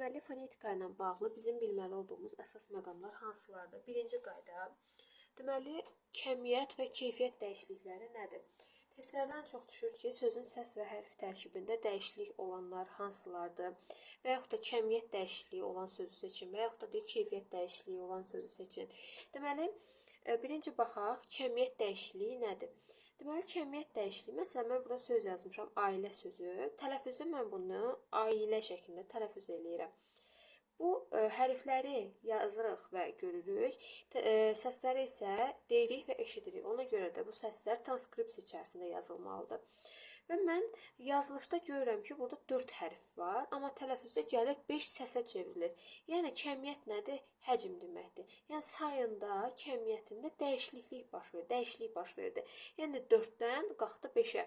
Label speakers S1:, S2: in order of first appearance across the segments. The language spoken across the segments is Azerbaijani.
S1: Deməli, fonetika ilə bağlı bizim bilməli olduğumuz əsas məqamlar hansılardır? Birinci qayda, deməli, kəmiyyət və keyfiyyət dəyişiklikləri nədir? Testlərdən çox düşür ki, sözün səs və hərf tərkibində dəyişiklik olanlar hansılardır? Və yaxud da kəmiyyət dəyişikliyi olan sözü seçin və yaxud da keyfiyyət dəyişikliyi olan sözü seçin. Deməli, birinci baxaq, kəmiyyət dəyişikliyi nədir? Deməli, kəmiyyət dəyişikliyi, məsələn, mən burada söz yazmışam, ailə sözü. Tələffüzdə mən bunu ailə şəklində tələffüz eləyirəm. Bu hərfləri yazırıq və görürük. Səsləri isə deyirik və eşidirik. Ona görə də bu səslər transkripsiya içərisində yazılmalıdır. Və mən yazılışda görürəm ki, burada 4 hərf var, amma tələffüzdə gəlir 5 səsə çevrilir. Yəni kəmiyyət nədir? Həcm deməkdir. Yəni sayında, kəmiyyətində dəyişiklik baş verdi. Yəni 4-dən qalxdı 5-ə.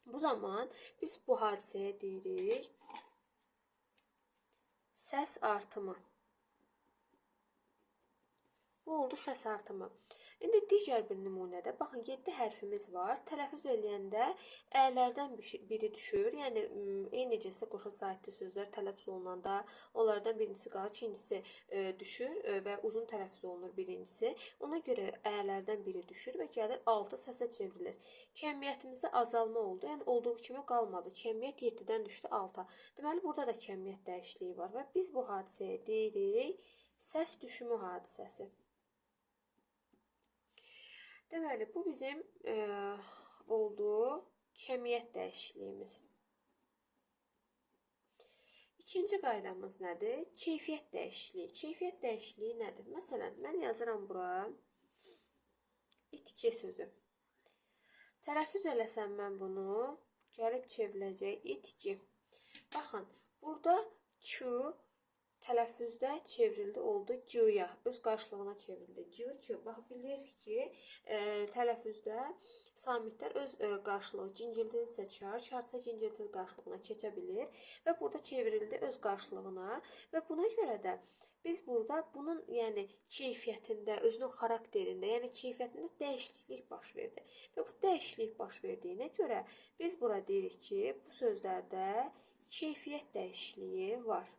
S1: Bu zaman biz bu hadisəyə deyirik səs artımı. Bu oldu səs artımı. İndi digər bir nümunədə, baxın, 7 hərfimiz var. Tələffüz eləyəndə ələrdən biri düşür. Yəni, eynicəsə qoşa sahibli sözlər tələffüz olunanda onlardan birincisi qalır, ikincisi düşür və uzun tələffüz olunur birincisi. Ona görə ələrdən biri düşür və gəlir 6 səsə çevrilir. Kəmiyyətimizdə azalma oldu. Yəni, olduğu kimi qalmadı. Kəmiyyət 7-dən düşdü 6-a. Deməli, burada da kəmiyyət dəyişikliyi var və biz bu hadisəyə deyirik səs düşümü hadisəsi. Deməli, bu bizim olduğu kəmiyyət dəyişikliyimiz. İkinci qaydamız nədir? Keyfiyyət dəyişikliyi. Keyfiyyət dəyişikliyi nədir? Məsələn, mən yazıram bura itki sözü. Tələffüz eləsəm mən bunu, gəlib çevriləcək itki. Baxın, burada Q tələffüzdə çevrildi, oldu G-ya, öz qarşılığına çevrildi. G, bax, bilirik ki, tələffüzdə samitlər öz qarşılığı, cinciltili isə çar, çarsa cinciltili qarşılığına keçə bilir və burada çevrildi öz qarşılığına və buna görə də biz burada bunun, yəni, keyfiyyətində, özünün xarakterində, yəni keyfiyyətində dəyişiklik baş verdi. Və bu dəyişiklik baş verdiyinə görə biz bura deyirik ki, bu sözlərdə keyfiyyət dəyişikliyi var.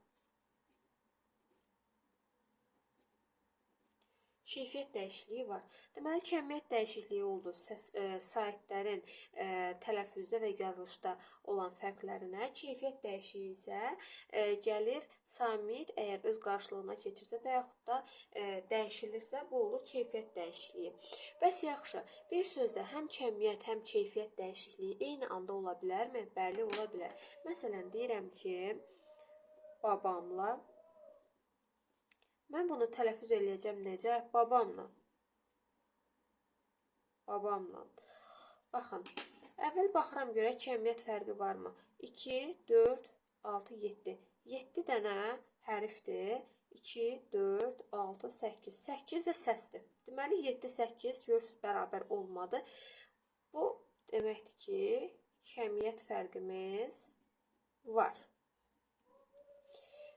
S1: Keyfiyyət dəyişikliyi var. Deməli, kəmiyyət dəyişikliyi oldu saitlərin tələffüzdə və yazılışda olan fərqlərinə. Keyfiyyət dəyişikliyi isə gəlir samit, əgər öz qarşılığına keçirsə və yaxud da dəyişilirsə, bu olur keyfiyyət dəyişikliyi. Bəs yaxşı, bir sözdə həm kəmiyyət, həm keyfiyyət dəyişikliyi eyni anda ola bilərmi? Bəli, ola bilər. Məsələn, deyirəm ki, babamla. Mən bunu tələffüz eləyəcəm necə? Babamla. Babamla. Baxın, əvvəl baxıram görək kəmiyyət fərqi varmı? 2, 4, 6, 7. 7 dənə hərfdir. 2, 4, 6, 8. 8 də səsdir. Deməli, 7, 8 görürsünüz bərabər olmadı. Bu deməkdir ki, kəmiyyət fərqimiz var.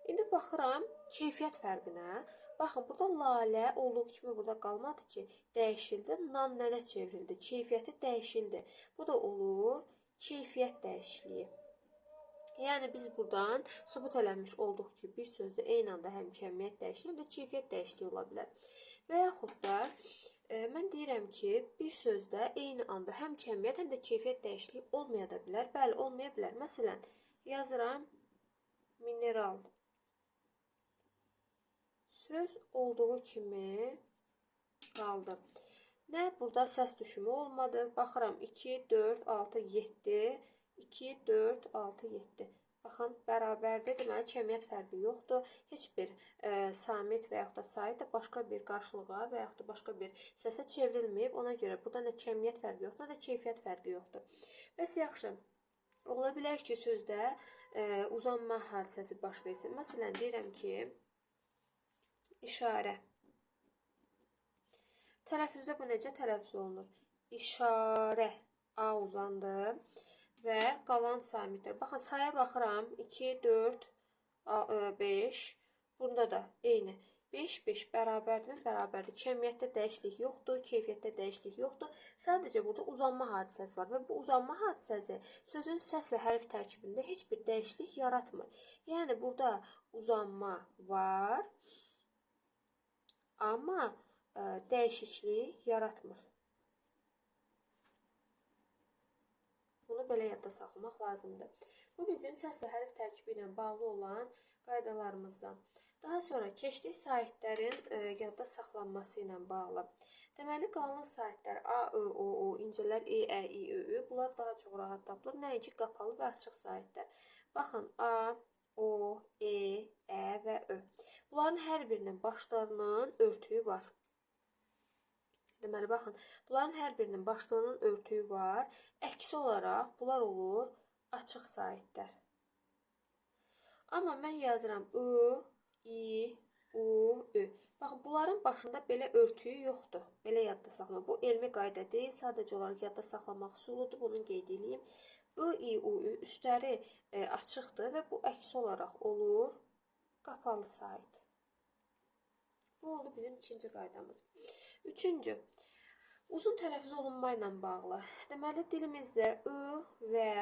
S1: İndi baxıram keyfiyyət fərqinə. Baxın, burada lalə olduğu kimi burada qalmadı ki, dəyişildi, nan nənə çevrildi, keyfiyyəti dəyişildi. Bu da olur keyfiyyət dəyişikliyi. Yəni, biz buradan sübut eləmiş olduq ki, bir sözdə eyni anda həm kəmiyyət dəyişikliyi, həm də keyfiyyət dəyişikliyi ola bilər. Və yaxud da mən deyirəm ki, bir sözdə eyni anda həm kəmiyyət, həm də keyfiyyət dəyişikliyi olmaya da bilər. Bəli, olmaya bilər. Məsələn, yazıram mineral. Söz olduğu kimi qaldı. Nə? Burada səs düşümü olmadı. Baxıram 2, 4, 6, 7. 2, 4, 6, 7. Baxın, bərabərdir. Deməli, kəmiyyət fərqi yoxdur. Heç bir samit və yaxud da sait də başqa bir qarşılığa və yaxud da başqa bir səsə çevrilməyib. Ona görə burada nə kəmiyyət fərqi yoxdur, nə də keyfiyyət fərqi yoxdur. Bəs yaxşı, ola bilər ki, sözdə uzanma hadisəsi baş versin. Məsələn, deyirəm ki, İşarə. Tələffüzdə bu necə tələffüz olunur? İşarə. A uzandı və qalan samitlər. Baxın, saya baxıram. 2, 4, 5. Bunda da eyni. 5, 5 bərabərdir, bərabərdir. Kəmiyyətdə dəyişiklik yoxdur, keyfiyyətdə dəyişiklik yoxdur. Sadəcə burada uzanma hadisəsi var və bu uzanma hadisəsi sözün səs və hərf tərkibində heç bir dəyişiklik yaratmır. Yəni, burada uzanma var, amma dəyişiklik yaratmır. Bunu belə yadda saxlamaq lazımdır. Bu bizim səs və hərf tərkibi ilə bağlı olan qaydalarımızdan. Daha sonra keçdik saitlərin yadda saxlanması ilə bağlı. Deməli, qalın saitlər A, Ö, O, O, incələr E, Ə, İ, Ö, Ü. Bunlar daha çox rahat tapılır. Nəinki qapalı və açıq saitlər. Baxın, A, O, E, Ə və Ö. Bunların hər birinin başlarının örtüyü var. Deməli, baxın, bunların hər birinin başlarının örtüyü var. Əksi olaraq bunlar olur açıq saitlər. Amma mən yazıram Ö, İ, U, Ü. Baxın, bunların başında belə örtüyü yoxdur. Belə yadda saxlamaq. Bu elmi qayda deyil, sadəcə olaraq yadda saxlamaq üsuludur. Bunu qeyd edeyim. Ö, İ, U, Ü üstləri açıqdır və bu əksi olaraq olur qapalı sait. Bu oldu bizim ikinci qaydamız. Üçüncü, uzun tələffüz olunma ilə bağlı. Deməli, dilimizdə Ö və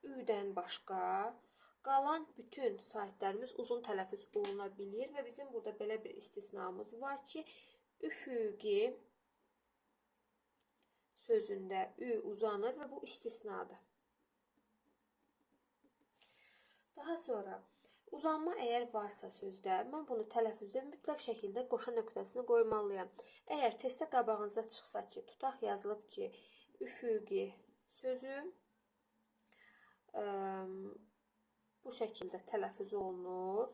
S1: Ü-dən başqa qalan bütün saitlərimiz uzun tələffüz oluna bilir və bizim burada belə bir istisnamız var ki, üfüqi sözündə Ü uzanır və bu istisnadır. Daha sonra, uzanma əgər varsa sözdə, mən bunu tələffüzdə mütləq şəkildə qoşa nöqtəsini qoymalıyam. Əgər testdə qabağınıza çıxsa ki, tutaq yazılıb ki, üfüqi sözü bu şəkildə tələffüz olunur.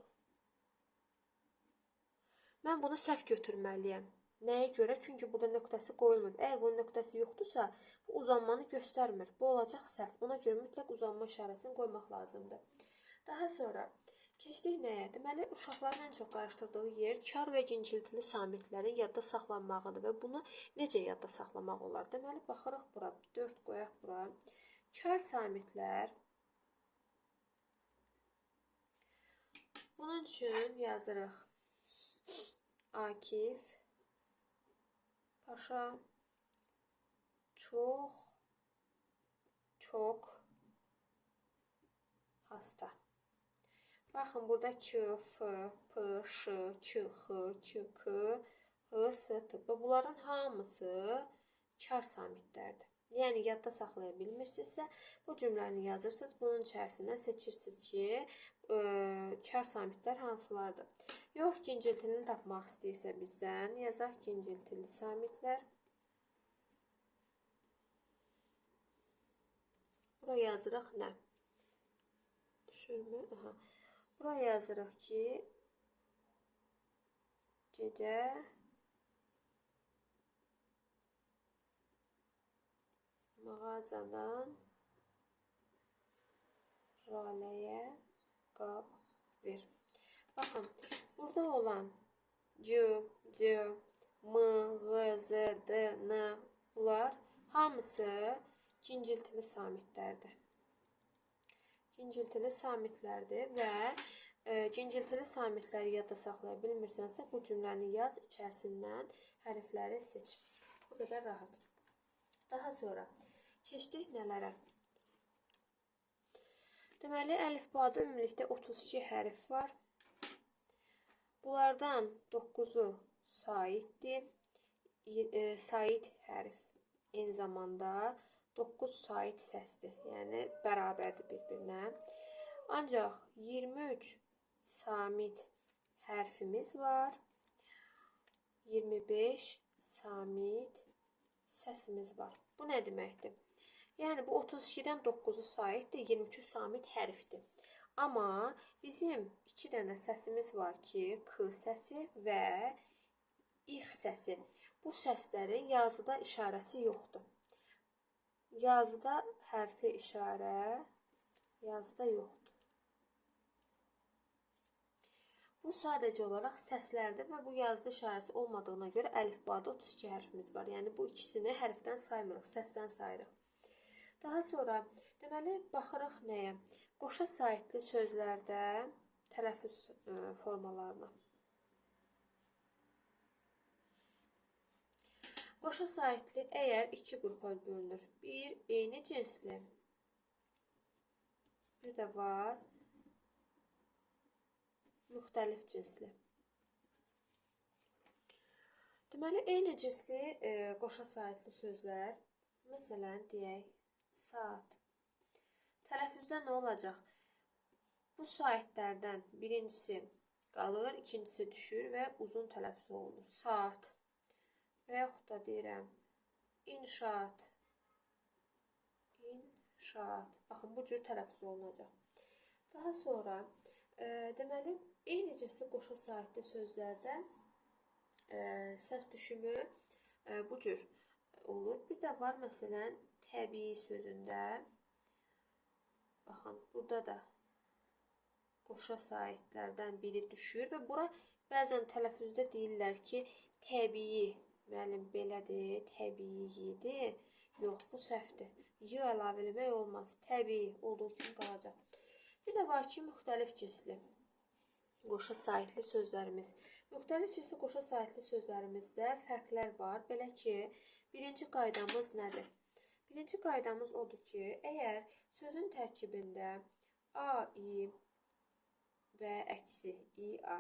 S1: Mən bunu səhv götürməliyəm. Nəyə görə? Çünki burada nöqtəsi qoyulmur. Əgər bunun nöqtəsi yoxdursa, bu uzanmanı göstərmir. Bu olacaq səhv. Ona görə mütləq uzanma işarəsini qoymaq lazımdır. Daha sonra keçdik nəyə? Deməli, uşaqların ən çox qarışdırdığı yer kar və cinciltili samitlərin yadda saxlanmağıdır və bunu necə yadda saxlamaq olar? Deməli, baxırıq bura, 4 qoyaq bura. Kar samitlər. Bunun üçün yazırıq Akif Paşa çox hasta. Baxın, burada K, F, P, Ş, Q, X, Q, K, H, S, T. Bunların hamısı kar samitlərdir. Yəni, yadda saxlaya bilmirsinizsə, bu cümləni yazırsınız. Bunun içərisindən seçirsiniz ki, kar samitlər hansılardır. Yox, cinciltilini tapmaq istəyirsə bizdən, yazaq cinciltili samitlər. Buraya yazırıq nə? Düşürmü? Aha. Buraya yazırıq ki, gecə mağazadan Raləyə qab ver. Baxın, burada olan C, C, M, G, Z, D, N bunlar hamısı cinciltili samitlərdir. Cinciltili samitlərdir və cinciltili samitləri yadda saxlaya bilmirsənsə, bu cümləni yaz, içərisindən hərfləri seç. Bu qədər rahat. Daha sonra keçdik nələrə? Deməli, əlifbada ümumilikdə 32 hərf var. Bunlardan 9-u saitdir. Sait hərf eyni zamanda 9 sait səsdir. Yəni, bərabərdir bir-birinə. Ancaq 23 samit hərfimiz var. 25 samit səsimiz var. Bu nə deməkdir? Yəni, bu 32-dən 9-u saitdir, 23 samit hərfdir. Amma bizim 2 dənə səsimiz var ki, K səsi və İx səsi. Bu səslərin yazıda işarəsi yoxdur. Yazıda hərfi işarə, yazıda yoxdur. Bu sadəcə olaraq səslərdir və bu yazıda işarəsi olmadığına görə əlifbada 32 hərfimiz var. Yəni, bu ikisini hərfdən saymırıq, səsdən sayırıq. Daha sonra, deməli, baxırıq nəyə? Qoşa saitli sözlərdə tələffüz formalarına. Qoşa saitli əgər 2 qrupa bölünür. Bir, eyni cinsli. Bir də var müxtəlif cinsli. Deməli, eyni cinsli qoşa saitli sözlər, məsələn, deyək, saat. Tələffüzdə nə olacaq? Bu saitlərdən birincisi qalır, ikincisi düşür və uzun tələffüz olunur. Saat və yaxud da deyirəm, inşaat. İnşaat. Baxın, bu cür tələffüz olunacaq. Daha sonra, deməli, eyni cinsli qoşa saitli sözlərdə səs düşümü bu cür olur. Bir də var, məsələn, təbii sözündə. Baxın, burada da qoşa saitlərdən biri düşür və bura bəzən tələffüzdə deyirlər ki, təbii. Müəllim, belədir, təbiidir. Yox, bu səhvdir. Y əlavə eləmək olmaz. Təbii olduğu kimi qalacaq. Bir də var ki, müxtəlif cinsli qoşa saitli sözlərimiz. Müxtəlif cinsli qoşa saitli sözlərimizdə fərqlər var. Belə ki, birinci qaydamız nədir? Birinci qaydamız odur ki, əgər sözün tərkibində A, I və əksi I-A,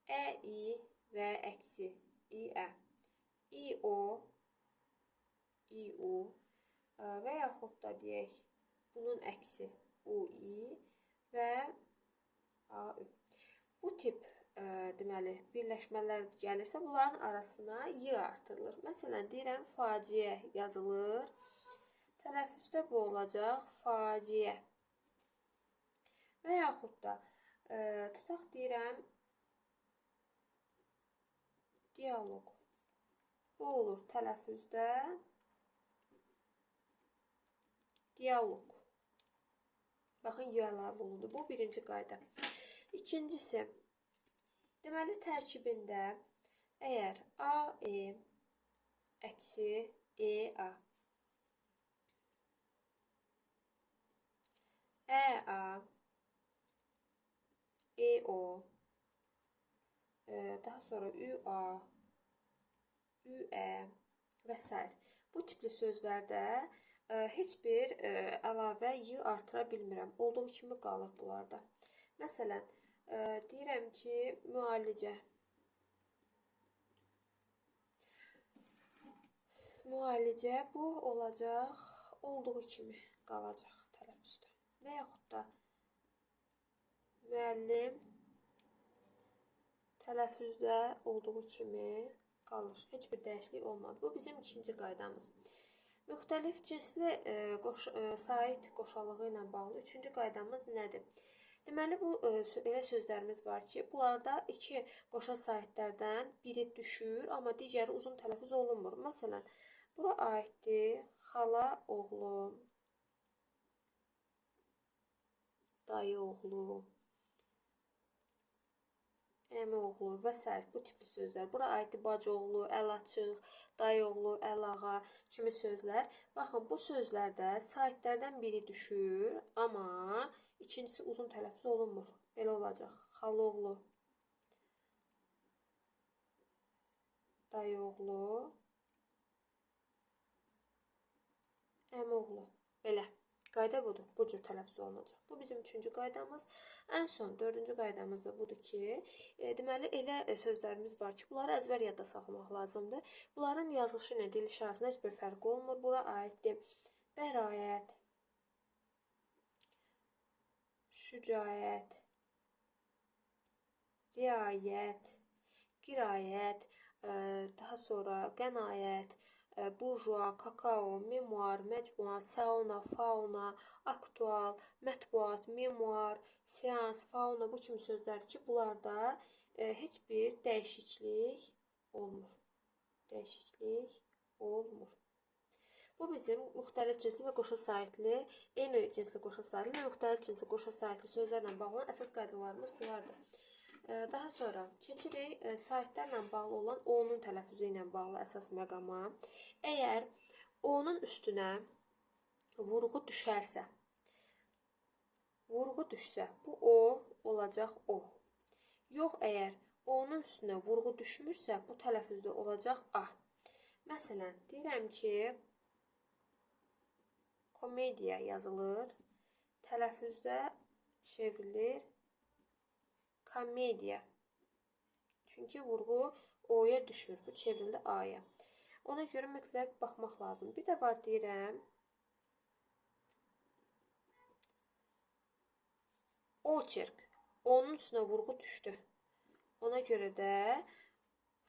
S1: Ə-I və əksi I-Ə, I-O, I-U və yaxud da deyək, bunun əksi U-I və A-Ü. Bu tip deməli, birləşmələr gəlirsə, bunların arasına Y artırılır. Məsələn, deyirəm, faciə yazılır. Tələffüzdə bu olacaq, faciə. Və yaxud da, tutaq deyirəm, dialoq. Bu olur tələffüzdə, dialoq. Baxın, Y əlavə olundu. Bu birinci qayda. İkincisi, deməli, tərkibində əgər A, E, əksi E, A, Ə, A, E, O, daha sonra Ü, A, Ü, Ə və s. Bu tipli sözlərdə heç bir əlavə Y artıra bilmirəm. Olduğu kimi qalır bunlarda. Məsələn, deyirəm ki, müalicə. Müalicə bu olacaq, olduğu kimi qalacaq tələffüzdə. Və yaxud da müəllim tələffüzdə olduğu kimi qalır. Heç bir dəyişiklik olmadı. Bu bizim ikinci qaydamız. Müxtəlif cinsli sait qoşalığı ilə bağlı üçüncü qaydamız nədir? Deməli, bu elə sözlərimiz var ki, bunlarda iki qoşa saitlərdən biri düşür, amma digəri uzun tələffüz olunmur. Məsələn, bura aiddir xala oğlu, dayı oğlu, əmi oğlu və s. bu tipli sözlər. Bura aiddir bacı oğlu, əl açıq, dayı oğlu, əl ağa kimi sözlər. Baxın, bu sözlərdə saitlərdən biri düşür, amma ikincisi uzun tələffüz olunmur. Belə olacaq. Xala oğlu, dayı oğlu, əmi oğlu. Belə. Qayda budur. Bu cür tələffüz olunacaq. Bu bizim üçüncü qaydamız. Ən son dördüncü qaydamız da budur ki, deməli elə sözlərimiz var ki, bunları əzbər yadda saxlamaq lazımdır. Bunların yazılışı ilə dil işarəsində heç bir fərqi olmur. Bura aiddir bəraət, şücaət, riayət, qirayət, daha sonra qənaət, burjua, kakao, memuar, məcmuat, sauna, fauna, aktual, mətbuat, memuar, seans, fauna bu kimi sözlər ki, bunlarda heç bir dəyişiklik olmur. Dəyişiklik olmur. Bu bizim müxtəlif cinsli və qoşa saitli, eyni cinsli qoşa saitli və müxtəlif cinsli qoşa saitli sözlərlə bağlı əsas qaydalarımız bunlardır. Daha sonra keçirik saitlərlə bağlı olan O-nun tələffüzü ilə bağlı əsas məqama. Əgər O-nun üstünə vurğu düşərsə, bu O olacaq O. Yox, əgər O-nun üstünə vurğu düşmürsə, bu tələffüzdə olacaq A. Məsələn, deyirəm ki, komediya yazılır, tələffüzdə çevrilir Komediya. Çünki vurğu o'ya düşmür. Bu çevrildi a'ya. Ona görə mütləq baxmaq lazım. Bir də var deyirəm. Oçerk. O'nun üstünə vurğu düşdü. Ona görə də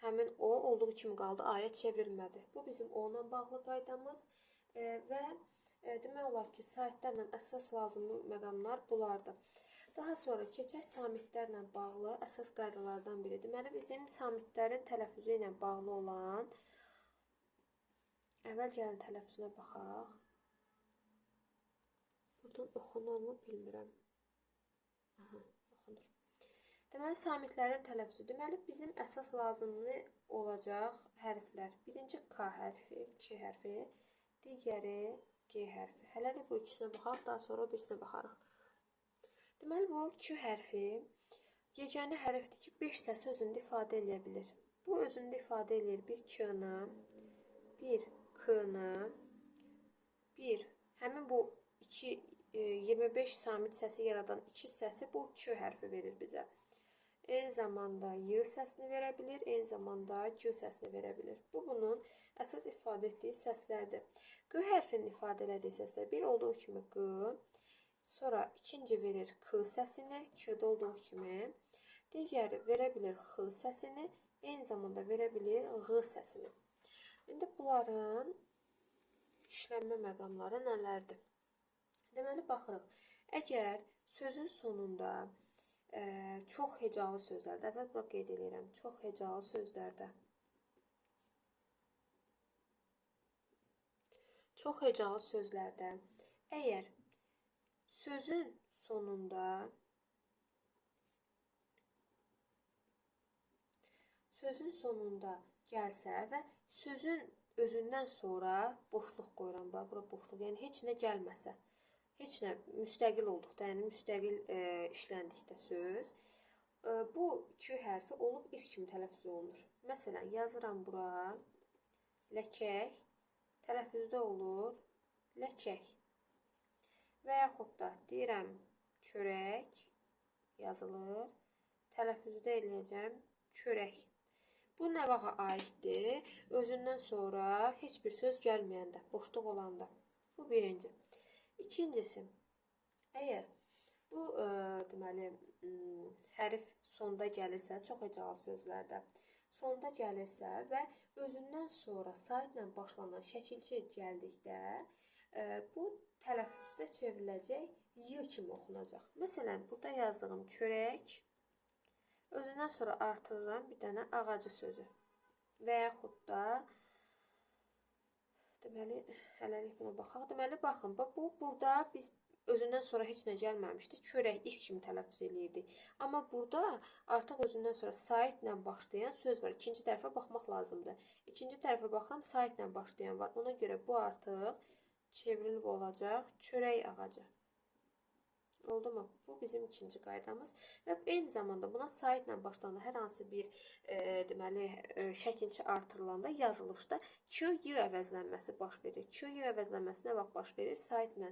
S1: həmin o olduğu kimi qaldı. A'ya çevrilmədi. Bu bizim o'la bağlı qaydamız. Və demək olar ki, saitlərlə əsas lazımlı məqamlar bunlardır. Daha sonra keçək samitlərlə bağlı əsas qaydalardan biri. Deməli, bizim samitlərin tələffüzü ilə bağlı olan, əvvəl gəlin tələffüzünə baxaq. Buradan oxunurmu bilmirəm. Aha, oxunur. Deməli, samitlərin tələffüzü. Deməli, bizim əsas lazımlı olacaq hərflər. Birinci K hərfi, 2 hərfi, digəri G hərfi. Hələlik bu ikisinə baxaq, daha sonra birisinə baxarıq. Deməli, bu Q hərfi yeganə hərfdir ki, 5 səsi özündə ifadə edə bilir. Bu özündə ifadə edir bir K-nı, bir K-nı, bir həmin bu 25 samit səsi yaradan 2 səsi bu Q hərfi verir bizə. Eyni zamanda Y səsini verə bilir, eyni zamanda Q səsini verə bilir. Bu, bunun əsas ifadə etdiyi səslərdir. Q hərfinin ifadə elədiyi səslər bir olduğu kimi Q, sonra ikinci verir K səsini, K-də olduğu kimi. Digəri verə bilir X səsini, eyni zamanda verə bilir G səsini. İndi bunların işlənmə məqamları nələrdir? Deməli, baxırıq. Əgər sözün sonunda çox hecalı sözlərdə, əvvəl bura qeyd edirəm, çox hecalı sözlərdə, əgər sözün sonunda gəlsə və sözün özündən sonra boşluq qoyuram, bura boşluq, yəni heç nə gəlməsə, heç nə müstəqil olduqda, yəni müstəqil işləndikdə söz, bu Q hərfi olub ilk kimi tələffüz olunur. Məsələn, yazıram bura ləkək, tələffüzdə olur ləkək. Və yaxud da deyirəm çörək yazılır, tələffüzdə eləyəcəm çörək. Bu nə vaxa aiddir? Özündən sonra heç bir söz gəlməyəndə, boşluq olanda. Bu birinci. İkincisi, əgər bu deməli hərf sonda gəlirsə, çox hecalı sözlərdə sonda gəlirsə və özündən sonra saitlə başlanan şəkilçi gəldikdə, bu tələffüzdə çevriləcək Y kimi oxunacaq. Məsələn, burada yazdığım çörək, özündən sonra artırıram bir dənə ağacı sözü. Və yaxud da, deməli, hələlik buna baxaq. Deməli, baxın, burada biz özündən sonra heç nə gəlməmişdi. Çörək ilk kimi tələffüz eləyirdik. Amma burada artıq özündən sonra saitlə başlayan söz var. İkinci tərəfə baxmaq lazımdır. İkinci tərəfə baxıram, saitlə başlayan var. Ona görə bu artıq çevrilib olacaq çörək ağacı. Oldu mu? Bu bizim ikinci qaydamız. Və eyni zamanda buna saitlə başlananda hər hansı bir deməli şəkilçi artırılanda yazılışda Q-Y əvəzlənməsi baş verir. Q-Y əvəzlənməsi nə vaxt baş verir? Saitlə